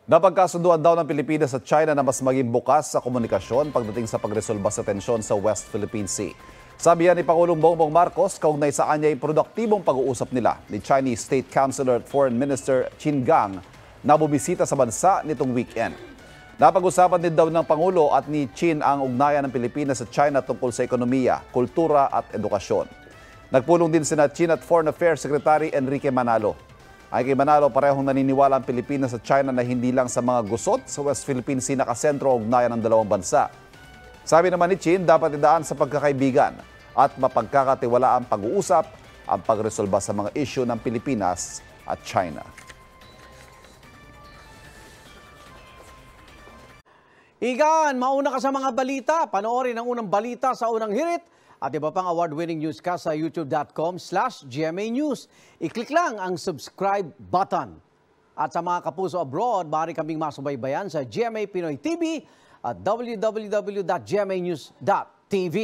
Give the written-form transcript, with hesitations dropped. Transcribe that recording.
Napagkasunduan daw ng Pilipinas at China na mas maging bukas sa komunikasyon pagdating sa pagresolba sa tensyon sa West Philippine Sea. Sabi yan ni Pangulong Bongbong Marcos kaugnay sa anyay produktibong pag-uusap nila ni Chinese State Councilor at Foreign Minister Qin Gang na bubisita sa bansa nitong weekend. Napag-usapan din daw ng Pangulo at ni Qin ang ugnayan ng Pilipinas at China tungkol sa ekonomiya, kultura at edukasyon. Nagpulong din sina Qin at Foreign Affairs Secretary Enrique Manalo. Ay kay Manalo, parehong naniniwala ang Pilipinas at China na hindi lang sa mga gusot sa West Philippine Sea nakasentro ang ugnayan ng dalawang bansa. Sabi naman ni Qin, dapat idaan sa pagkakaibigan at mapagkakatiwalaang pag-uusap ang pagresolba sa mga isyu ng Pilipinas at China. Igan, mauna ka sa mga balita. Panoorin ang unang balita sa unang hirit at iba pang award-winning newscast sa youtube.com/GMA News. I-click lang ang subscribe button. At sa mga kapuso abroad, maaari kaming masubaybayan sa GMA Pinoy TV at www.gmanews.tv.